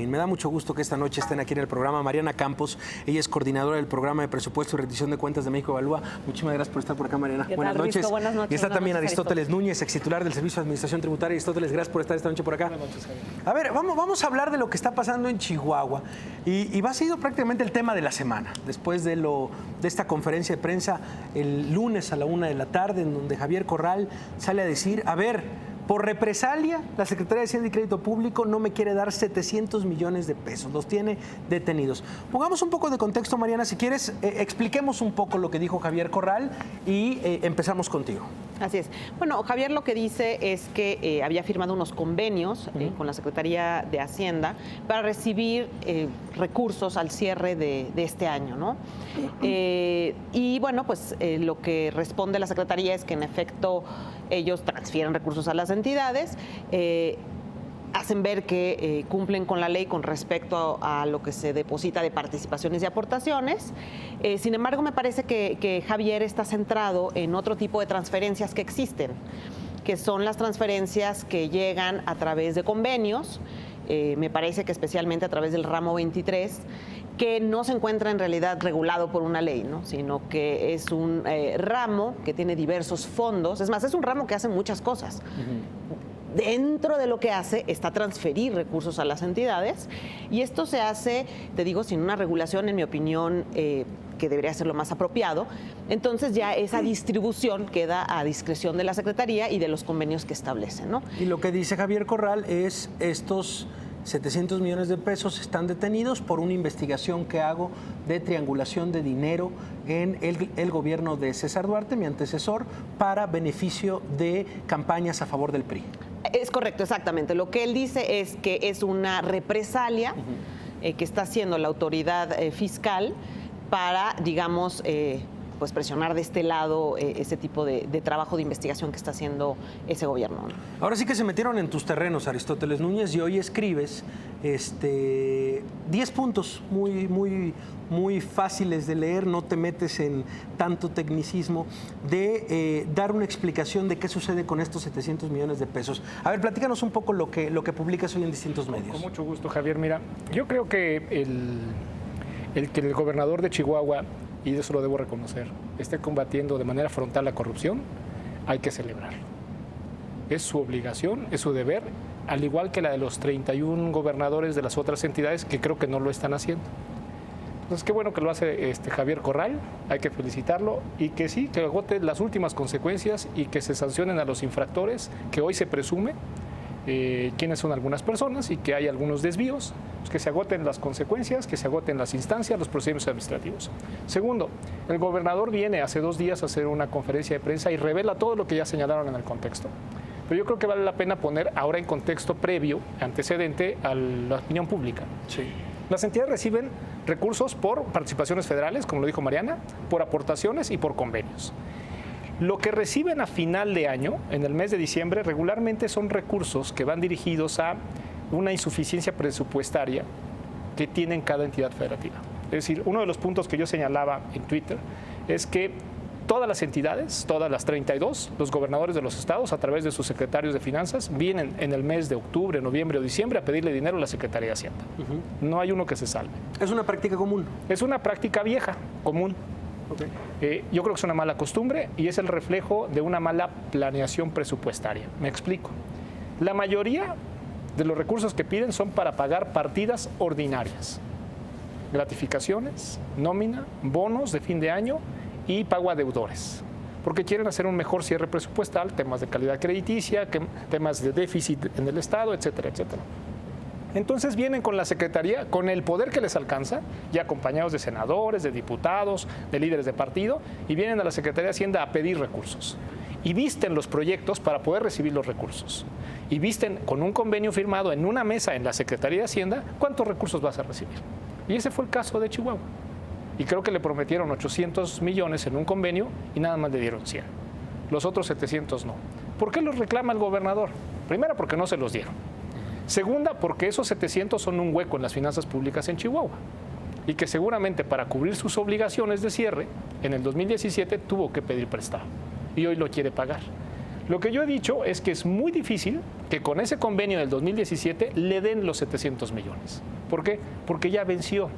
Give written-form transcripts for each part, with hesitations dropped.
Me da mucho gusto que esta noche estén aquí en el programa Mariana Campos. Ella es coordinadora del programa de presupuesto y rendición de cuentas de México Evalúa. Muchísimas gracias por estar por acá, Mariana. Buenas noches. Buenas noches. Y está también Aristóteles Núñez, ex titular del Servicio de Administración Tributaria. Aristóteles, gracias por estar esta noche por acá. Buenas noches, Javier. A ver, vamos a hablar de lo que está pasando en Chihuahua. Y ha sido prácticamente el tema de la semana. Después de esta conferencia de prensa el lunes a la 1 de la tarde, en donde Javier Corral sale a decir, a ver, por represalia, la Secretaría de Hacienda y Crédito Público no me quiere dar 700 millones de pesos, los tiene detenidos. Pongamos un poco de contexto, Mariana, si quieres, expliquemos un poco lo que dijo Javier Corral y empezamos contigo. Así es. Bueno, Javier lo que dice es que había firmado unos convenios con la Secretaría de Hacienda para recibir recursos al cierre de este año, ¿no? Y bueno, pues lo que responde la Secretaría es que en efecto ellos transfieren recursos a las entidades, hacen ver que cumplen con la ley con respecto a lo que se deposita de participaciones y aportaciones. Sin embargo, me parece que Javier está centrado en otro tipo de transferencias que existen, que son las transferencias que llegan a través de convenios, me parece que especialmente a través del ramo 23, que no se encuentra en realidad regulado por una ley, ¿no? Sino que es un ramo que tiene diversos fondos. Es más, es un ramo que hace muchas cosas. Dentro de lo que hace está transferir recursos a las entidades, y esto se hace, te digo, sin una regulación, en mi opinión, que debería ser lo más apropiado. Entonces ya esa distribución queda a discreción de la Secretaría y de los convenios que establecen, ¿no? Y lo que dice Javier Corral es estos 700 millones de pesos están detenidos por una investigación que hago de triangulación de dinero en el gobierno de César Duarte, mi antecesor, para beneficio de campañas a favor del PRI. Es correcto, exactamente. Lo que él dice es que es una represalia que está haciendo la autoridad fiscal para, digamos, pues presionar de este lado ese tipo de trabajo de investigación que está haciendo ese gobierno, ¿no? Ahora sí que se metieron en tus terrenos, Aristóteles Núñez, y hoy escribes 10 puntos muy fáciles de leer, no te metes en tanto tecnicismo, de dar una explicación de qué sucede con estos 700 millones de pesos. A ver, platícanos un poco lo que publicas hoy en distintos medios. Con mucho gusto, Javier. Mira, yo creo que el gobernador de Chihuahua, y eso lo debo reconocer, esté combatiendo de manera frontal la corrupción, hay que celebrarlo. Es su obligación, es su deber, al igual que la de los 31 gobernadores de las otras entidades que creo que no lo están haciendo. Entonces, qué bueno que lo hace Javier Corral, hay que felicitarlo y que sí, que agote las últimas consecuencias y que se sancionen a los infractores, que hoy se presume quiénes son algunas personas y que hay algunos desvíos, pues que se agoten las consecuencias, que se agoten las instancias, los procedimientos administrativos. Segundo, el gobernador viene hace 2 días a hacer una conferencia de prensa y revela todo lo que ya señalaron en el contexto. Pero yo creo que vale la pena poner ahora en contexto previo, antecedente a la opinión pública. Sí. Las entidades reciben recursos por participaciones federales, como lo dijo Mariana, por aportaciones y por convenios. Lo que reciben a final de año, en el mes de diciembre, regularmente son recursos que van dirigidos a una insuficiencia presupuestaria que tienen cada entidad federativa. Es decir, uno de los puntos que yo señalaba en Twitter es que todas las entidades, todas las 32, los gobernadores de los estados, a través de sus secretarios de finanzas, vienen en el mes de octubre, noviembre o diciembre a pedirle dinero a la Secretaría de Hacienda. No hay uno que se salve. ¿Es una práctica común? Es una práctica vieja, común. Okay. Yo creo que es una mala costumbre y es el reflejo de una mala planeación presupuestaria. Me explico. La mayoría de los recursos que piden son para pagar partidas ordinarias, gratificaciones, nómina, bonos de fin de año y pago a deudores, porque quieren hacer un mejor cierre presupuestal, temas de calidad crediticia, temas de déficit en el Estado, etcétera, etcétera. Entonces vienen con la Secretaría, con el poder que les alcanza, ya acompañados de senadores, de diputados, de líderes de partido, y vienen a la Secretaría de Hacienda a pedir recursos. Y visten los proyectos para poder recibir los recursos. Y visten con un convenio firmado en una mesa en la Secretaría de Hacienda cuántos recursos vas a recibir. Y ese fue el caso de Chihuahua. Y creo que le prometieron 800 millones en un convenio y nada más le dieron 100. Los otros 700 no. ¿Por qué los reclama el gobernador? Primera, porque no se los dieron. Segunda, porque esos 700 son un hueco en las finanzas públicas en Chihuahua y que seguramente para cubrir sus obligaciones de cierre en el 2017 tuvo que pedir prestado y hoy lo quiere pagar. Lo que yo he dicho es que es muy difícil que con ese convenio del 2017 le den los 700 millones. ¿Por qué? Porque ya venció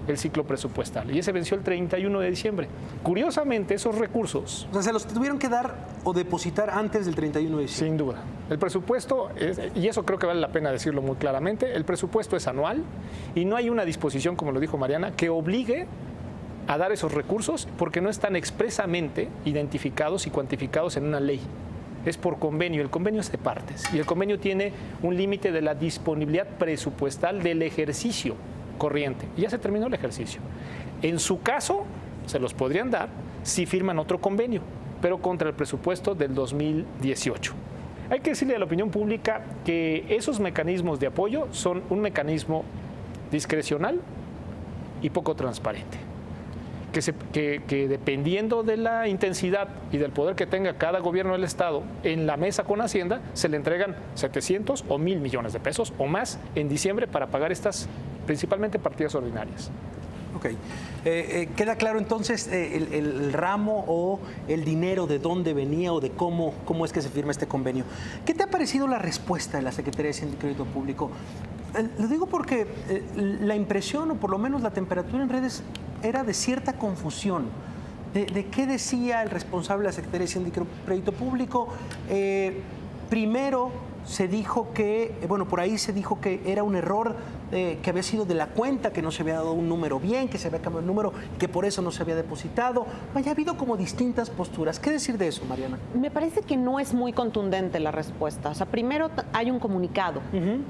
el ciclo presupuestal y ese venció el 31 de diciembre. Curiosamente, esos recursos... O sea, se los tuvieron que dar o depositar antes del 31 de diciembre. Sin duda. El presupuesto, y eso creo que vale la pena decirlo muy claramente, el presupuesto es anual y no hay una disposición, como lo dijo Mariana, que obligue a dar esos recursos porque no están expresamente identificados y cuantificados en una ley. Es por convenio, el convenio es de partes y el convenio tiene un límite de la disponibilidad presupuestal del ejercicio corriente. Y ya se terminó el ejercicio. En su caso, se los podrían dar si firman otro convenio, pero contra el presupuesto del 2018. Hay que decirle a la opinión pública que esos mecanismos de apoyo son un mecanismo discrecional y poco transparente. Que dependiendo de la intensidad y del poder que tenga cada gobierno del Estado en la mesa con Hacienda, se le entregan 700 o 1,000 millones de pesos o más en diciembre para pagar estas principalmente partidas ordinarias. Ok. ¿Queda claro entonces el ramo o el dinero de dónde venía o de cómo es que se firma este convenio? ¿Qué te ha parecido la respuesta de la Secretaría de Hacienda y Crédito Público? Lo digo porque la impresión, o por lo menos la temperatura en redes, era de cierta confusión. ¿De qué decía el responsable de la Secretaría de Hacienda y Crédito Público? Primero se dijo que, bueno, por ahí se dijo que era un error que había sido de la cuenta, que no se había dado un número bien, que se había cambiado el número, que por eso no se había depositado. Vaya, ha habido como distintas posturas. ¿Qué decir de eso, Mariana? Me parece que no es muy contundente la respuesta. O sea, primero hay un comunicado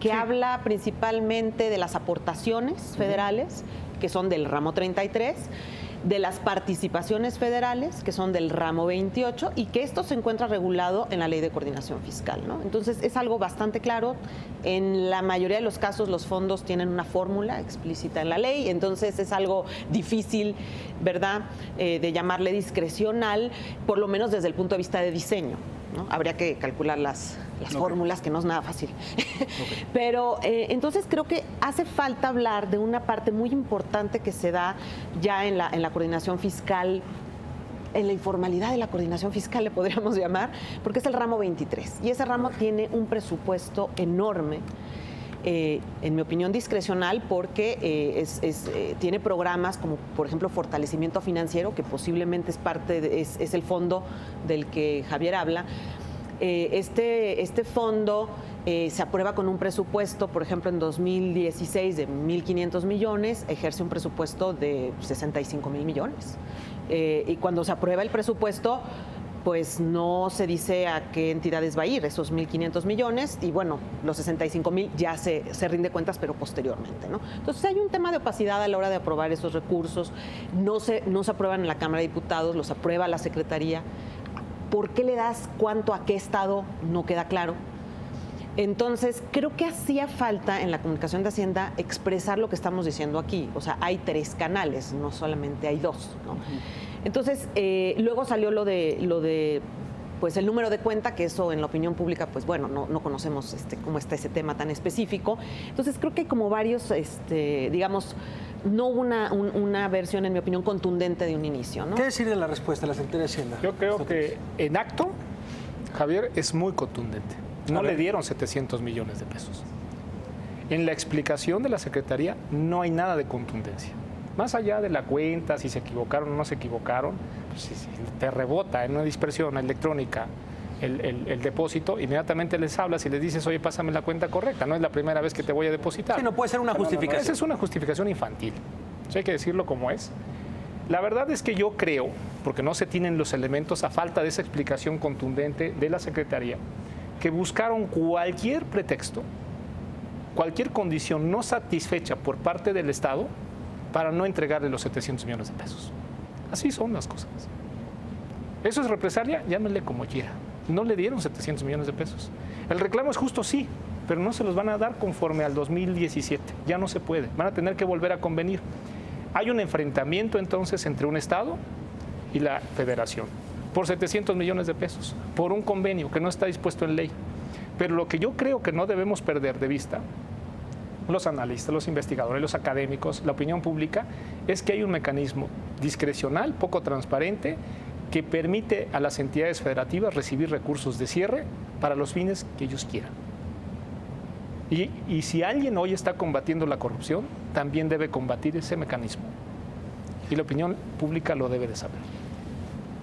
que habla principalmente de las aportaciones federales, que son del ramo 33, de las participaciones federales, que son del ramo 28, y que esto se encuentra regulado en la Ley de Coordinación Fiscal, ¿no? Entonces, es algo bastante claro. En la mayoría de los casos, los fondos tienen una fórmula explícita en la ley, entonces es algo difícil, ¿verdad?, de llamarle discrecional, por lo menos desde el punto de vista de diseño, ¿no? Habría que calcular las fórmulas, que no es nada fácil. Pero entonces creo que hace falta hablar de una parte muy importante que se da ya en la coordinación fiscal, en la informalidad de la coordinación fiscal, le podríamos llamar, porque es el ramo 23. Y ese ramo tiene un presupuesto enorme, en mi opinión discrecional, porque tiene programas como, por ejemplo, fortalecimiento financiero, que posiblemente es el fondo del que Javier habla. Este fondo se aprueba con un presupuesto, por ejemplo, en 2016 de 1.500 millones, ejerce un presupuesto de 65,000 millones. Y cuando se aprueba el presupuesto, pues no se dice a qué entidades va a ir esos 1.500 millones y bueno, los 65,000 ya se rinde cuentas, pero posteriormente, ¿no? Entonces hay un tema de opacidad a la hora de aprobar esos recursos, no se aprueban en la Cámara de Diputados, los aprueba la Secretaría. ¿Por qué le das cuánto a qué estado? No queda claro. Entonces, creo que hacía falta en la comunicación de Hacienda expresar lo que estamos diciendo aquí. O sea, hay 3 canales, no solamente hay 2, ¿no? Entonces, luego salió lo de pues el número de cuenta, que eso en la opinión pública, pues bueno, no conocemos cómo está ese tema tan específico. Entonces, creo que hay como varios, digamos, no una versión, en mi opinión, contundente de un inicio, ¿no? ¿Qué decir de la respuesta de la Secretaría de Hacienda? Yo creo que en acto, Javier, es muy contundente. No le dieron 700 millones de pesos. En la explicación de la Secretaría no hay nada de contundencia. Más allá de la cuenta, si se equivocaron o no se equivocaron, pues si te rebota en una dispersión electrónica el depósito, inmediatamente les hablas y les dices, oye, pásame la cuenta correcta, no es la primera vez que te voy a depositar. Sí, no puede ser una justificación. Esa es una justificación infantil. Eso hay que decirlo como es. La verdad es que yo creo, porque no se tienen los elementos a falta de esa explicación contundente de la Secretaría, que buscaron cualquier pretexto, cualquier condición no satisfecha por parte del Estado para no entregarle los 700 millones de pesos. Así son las cosas. ¿Eso es represalia? Llámenle como quiera. No le dieron 700 millones de pesos. El reclamo es justo, sí, pero no se los van a dar conforme al 2017. Ya no se puede. Van a tener que volver a convenir. Hay un enfrentamiento entonces entre un Estado y la Federación por 700 millones de pesos, por un convenio que no está dispuesto en ley. Pero lo que yo creo que no debemos perder de vista, los analistas, los investigadores, los académicos, la opinión pública, es que hay un mecanismo discrecional, poco transparente, que permite a las entidades federativas recibir recursos de cierre para los fines que ellos quieran. Y si alguien hoy está combatiendo la corrupción, también debe combatir ese mecanismo. Y la opinión pública lo debe de saber.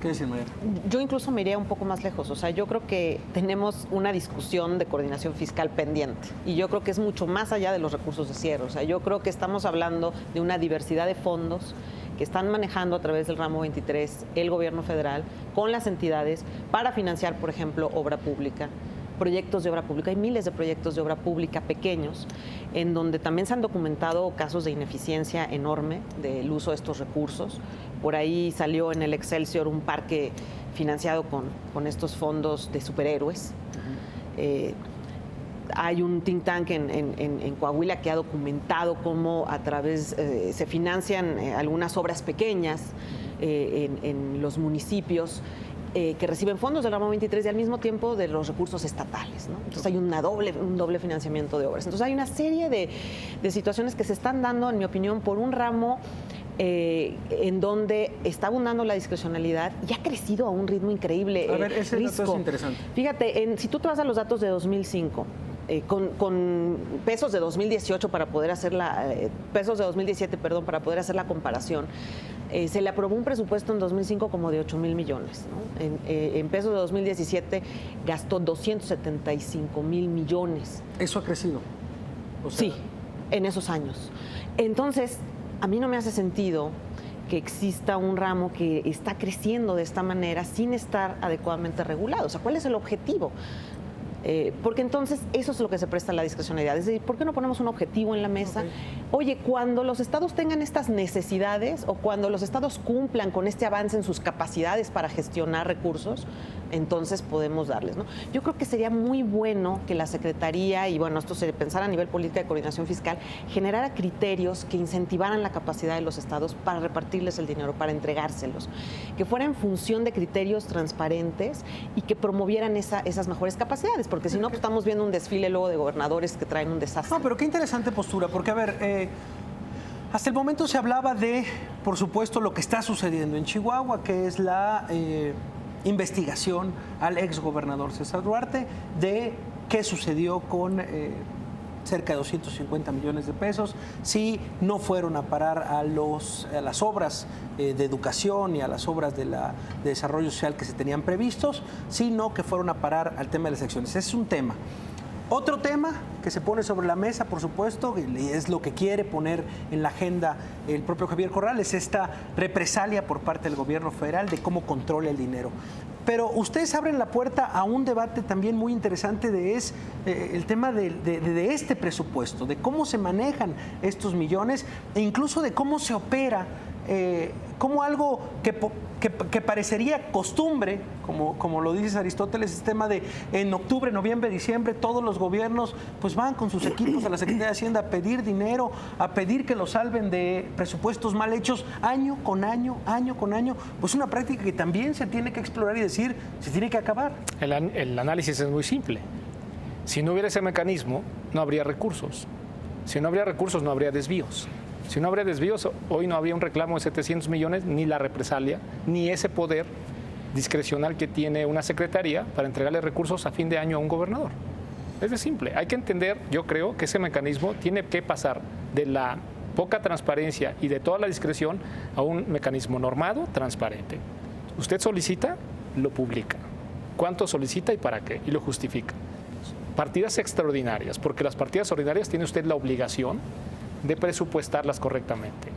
¿Qué decir, María? Yo incluso me iría un poco más lejos. O sea, yo creo que tenemos una discusión de coordinación fiscal pendiente. Y yo creo que es mucho más allá de los recursos de cierre. O sea, yo creo que estamos hablando de una diversidad de fondos que están manejando a través del ramo 23 el gobierno federal con las entidades para financiar, por ejemplo, obra pública, proyectos de obra pública. Hay miles de proyectos de obra pública pequeños en donde también se han documentado casos de ineficiencia enorme del uso de estos recursos. Por ahí salió en el Excelsior un parque financiado con estos fondos de superhéroes. Hay un think tank en Coahuila que ha documentado cómo a través se financian algunas obras pequeñas en los municipios que reciben fondos del ramo 23 y al mismo tiempo de los recursos estatales, ¿no? Entonces hay un doble financiamiento de obras. Entonces hay una serie de situaciones que se están dando, en mi opinión, por un ramo en donde está abundando la discrecionalidad y ha crecido a un ritmo increíble. A ver, ese dato es interesante. Fíjate, si tú te vas a los datos de 2005, con pesos de 2018 para poder hacer pesos de 2017, perdón, para poder hacer la comparación, se le aprobó un presupuesto en 2005 como de 8,000 millones, ¿no? En pesos de 2017 gastó 275,000 millones. ¿Eso ha crecido? O sea, sí, en esos años. Entonces, a mí no me hace sentido que exista un ramo que está creciendo de esta manera sin estar adecuadamente regulado. O sea, ¿cuál es el objetivo? Porque entonces eso es lo que se presta a la discrecionalidad. Es decir, ¿por qué no ponemos un objetivo en la mesa? Okay. Oye, cuando los estados tengan estas necesidades o cuando los estados cumplan con este avance en sus capacidades para gestionar recursos, entonces podemos darles, ¿no? Yo creo que sería muy bueno que la Secretaría, y bueno, esto se pensara a nivel política de coordinación fiscal, generara criterios que incentivaran la capacidad de los estados para repartirles el dinero, para entregárselos, que fuera en función de criterios transparentes y que promovieran esas mejores capacidades, porque si no, pues estamos viendo un desfile luego de gobernadores que traen un desastre. No, pero qué interesante postura, porque a ver, hasta el momento se hablaba de, por supuesto, lo que está sucediendo en Chihuahua, que es la investigación al exgobernador César Duarte de qué sucedió con cerca de 250 millones de pesos, si no fueron a parar a las obras de educación y a las obras de desarrollo social que se tenían previstos, sino que fueron a parar al tema de las elecciones. Ese es un tema. Otro tema que se pone sobre la mesa, por supuesto, y es lo que quiere poner en la agenda el propio Javier Corral, es esta represalia por parte del gobierno federal de cómo controla el dinero. Pero ustedes abren la puerta a un debate también muy interesante el tema de este presupuesto, de cómo se manejan estos millones e incluso de cómo se opera, como algo que parecería costumbre, como lo dice Aristóteles, el tema de en octubre, noviembre, diciembre, todos los gobiernos pues van con sus equipos a la Secretaría de Hacienda a pedir dinero, a pedir que lo salven de presupuestos mal hechos año con año, pues una práctica que también se tiene que explorar y decir, se tiene que acabar. El análisis es muy simple. Si no hubiera ese mecanismo, no habría recursos. Si no habría recursos, no habría desvíos. Si no habría desvíos, hoy no habría un reclamo de 700 millones, ni la represalia, ni ese poder discrecional que tiene una secretaría para entregarle recursos a fin de año a un gobernador. Es de simple. Hay que entender, yo creo, que ese mecanismo tiene que pasar de la poca transparencia y de toda la discreción a un mecanismo normado, transparente. Usted solicita, lo publica. ¿Cuánto solicita y para qué? Y lo justifica. Partidas extraordinarias, porque las partidas ordinarias tiene usted la obligación de presupuestarlas correctamente.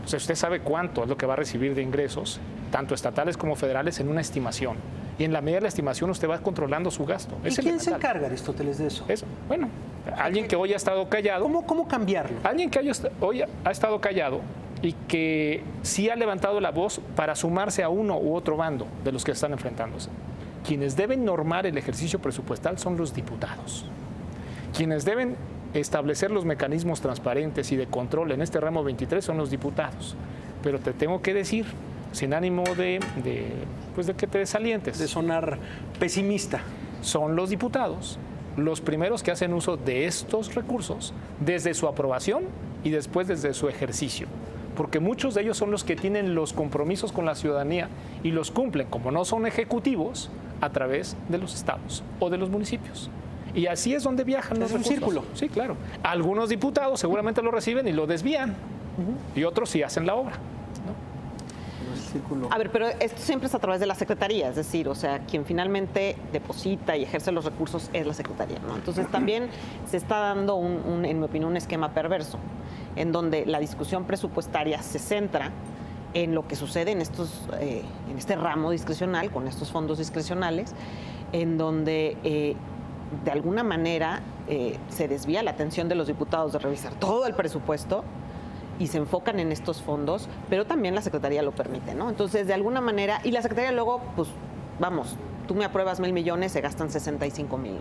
O sea, usted sabe cuánto es lo que va a recibir de ingresos, tanto estatales como federales, en una estimación. Y en la medida de la estimación usted va controlando su gasto. ¿Y quién se encarga, Aristóteles, de eso? Eso. Bueno, alguien que hoy ha estado callado. ¿Cómo cambiarlo? Alguien que hoy ha estado callado y que sí ha levantado la voz para sumarse a uno u otro bando de los que están enfrentándose. Quienes deben normar el ejercicio presupuestal son los diputados. Quienes deben establecer los mecanismos transparentes y de control en este ramo 23 son los diputados. Pero te tengo que decir, sin ánimo de que te desalientes. De sonar pesimista. Son los diputados los primeros que hacen uso de estos recursos desde su aprobación y después desde su ejercicio. Porque muchos de ellos son los que tienen los compromisos con la ciudadanía y los cumplen, como no son ejecutivos, a través de los estados o de los municipios. Y así es donde viajan los Es un recursos. círculo. Sí, claro. Algunos diputados seguramente lo reciben y lo desvían. Y otros sí hacen la obra. Círculo. A ver, pero esto siempre es a través de la Secretaría, es decir, o sea, quien finalmente deposita y ejerce los recursos es la Secretaría, ¿no? Entonces también se está dando, en mi opinión, un esquema perverso, en donde la discusión presupuestaria se centra en lo que sucede en este ramo discrecional, con estos fondos discrecionales, en donde de alguna manera se desvía la atención de los diputados de revisar todo el presupuesto y se enfocan en estos fondos, pero también la Secretaría lo permite, ¿no? Entonces, de alguna manera, y la Secretaría luego, pues, vamos, tú me apruebas 1,000 millones, se gastan 65,000, ¿no?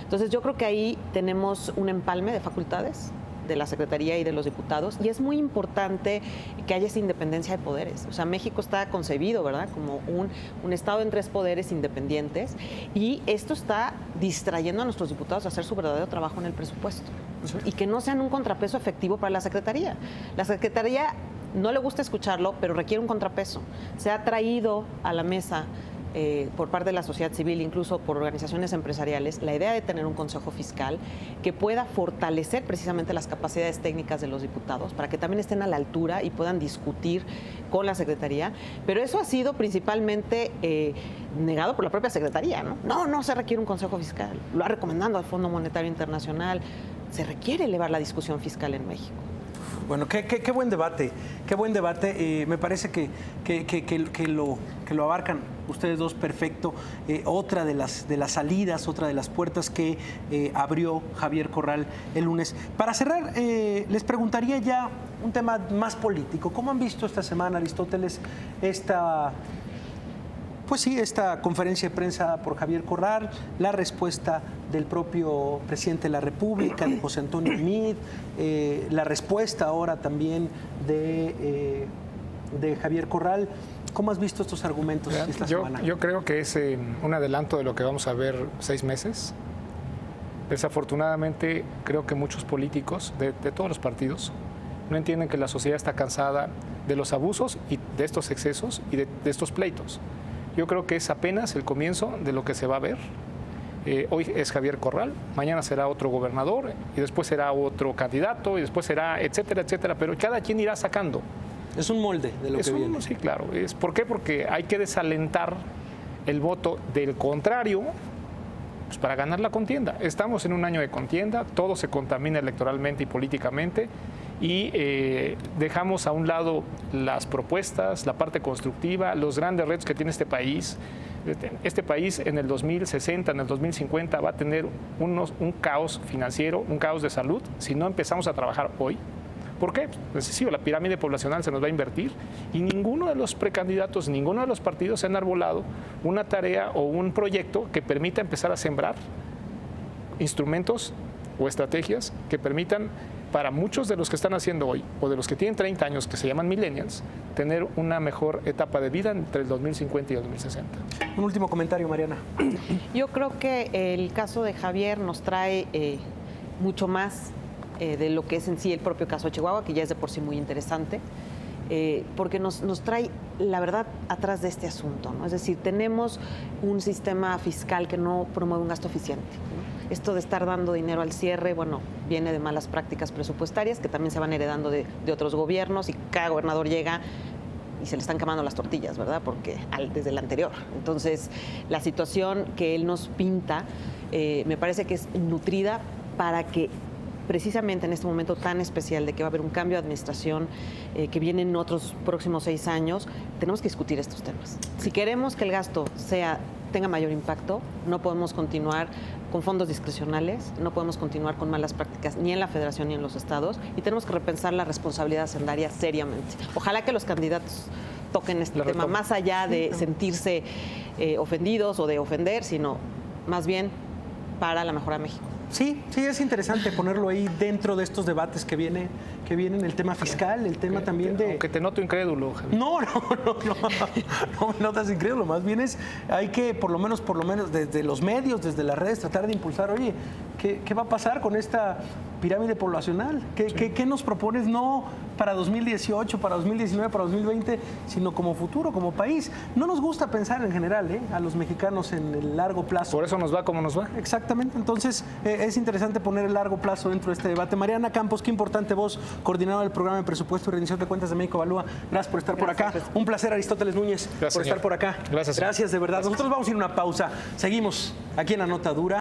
Entonces, yo creo que ahí tenemos un empalme de facultades de la Secretaría y de los diputados, y es muy importante que haya esa independencia de poderes. O sea, México está concebido, ¿verdad?, como un Estado en 3 poderes independientes, y esto está distrayendo a nuestros diputados de hacer su verdadero trabajo en el presupuesto. Sí. Y que no sean un contrapeso efectivo para la Secretaría. La Secretaría no le gusta escucharlo, pero requiere un contrapeso. Se ha traído a la mesa por parte de la sociedad civil, incluso por organizaciones empresariales, la idea de tener un consejo fiscal que pueda fortalecer precisamente las capacidades técnicas de los diputados para que también estén a la altura y puedan discutir con la Secretaría, pero eso ha sido principalmente negado por la propia Secretaría, ¿no? No se requiere un consejo fiscal, lo ha recomendado al Fondo Monetario Internacional, se requiere elevar la discusión fiscal en México. Bueno, qué buen debate, qué buen debate. Me parece que lo abarcan ustedes dos perfecto. Otra de las salidas, otra de las puertas que abrió Javier Corral el lunes. Para cerrar, les preguntaría ya un tema más político. ¿Cómo han visto esta semana, Aristóteles, esta conferencia de prensa por Javier Corral, la respuesta del propio presidente de la República, de José Antonio Meade, la respuesta ahora también de Javier Corral? ¿Cómo has visto estos argumentos esta semana? Yo creo que es un adelanto de lo que vamos a ver 6 meses. Desafortunadamente, creo que muchos políticos de todos los partidos no entienden que la sociedad está cansada de los abusos y de estos excesos y de estos pleitos. Yo creo que es apenas el comienzo de lo que se va a ver. Hoy es Javier Corral, mañana será otro gobernador y después será otro candidato y después será etcétera, etcétera, pero cada quien irá sacando. Es un molde de lo que viene. Sí, claro. ¿Por qué? Porque hay que desalentar el voto del contrario pues, para ganar la contienda. Estamos en un año de contienda, todo se contamina electoralmente y políticamente y dejamos a un lado las propuestas, la parte constructiva, los grandes retos que tiene este país. Este país en el 2060, en el 2050 va a tener un caos financiero, un caos de salud, si no empezamos a trabajar hoy. ¿Por qué? Pues sí, la pirámide poblacional se nos va a invertir y ninguno de los precandidatos, ninguno de los partidos se han arbolado una tarea o un proyecto que permita empezar a sembrar instrumentos o estrategias que permitan para muchos de los que están haciendo hoy o de los que tienen 30 años, que se llaman millennials, tener una mejor etapa de vida entre el 2050 y el 2060. Un último comentario, Mariana. Yo creo que el caso de Javier nos trae mucho más de lo que es en sí el propio caso de Chihuahua, que ya es de por sí muy interesante, porque nos trae la verdad atrás de este asunto, ¿no? Es decir, tenemos un sistema fiscal que no promueve un gasto eficiente, ¿no? Esto de estar dando dinero al cierre, bueno, viene de malas prácticas presupuestarias que también se van heredando de otros gobiernos y cada gobernador llega y se le están quemando las tortillas, ¿verdad? Porque desde el anterior. Entonces, la situación que él nos pinta me parece que es nutrida para que precisamente en este momento tan especial de que va a haber un cambio de administración que viene en otros próximos 6 años, tenemos que discutir estos temas. Si queremos que el gasto tenga mayor impacto, no podemos continuar con fondos discrecionales, no podemos continuar con malas prácticas ni en la Federación ni en los estados y tenemos que repensar la responsabilidad hacendaria seriamente. Ojalá que los candidatos toquen este tema más allá de sentirse ofendidos o de ofender, sino más bien para la mejora de México. Sí, es interesante ponerlo ahí dentro de estos debates que viene que vienen, el tema fiscal, el tema también de... Aunque te noto incrédulo, Javier. No me notas incrédulo, más bien hay que por lo menos desde los medios, desde las redes, tratar de impulsar, oye, ¿qué va a pasar con esta pirámide poblacional? ¿Qué nos propones no para 2018, para 2019, para 2020, sino como futuro, como país? No nos gusta pensar en general, a los mexicanos en el largo plazo. Por eso nos va como nos va. Exactamente, entonces es interesante poner el largo plazo dentro de este debate. Mariana Campos, qué importante voz, coordinadora del programa de presupuesto y rendición de cuentas de México Evalúa. Gracias por estar por acá. Un placer, Aristóteles Núñez, Gracias, por estar señor. por acá. Gracias, señor. Gracias, de verdad. Nosotros vamos a ir a una pausa. Seguimos aquí en Anotadura.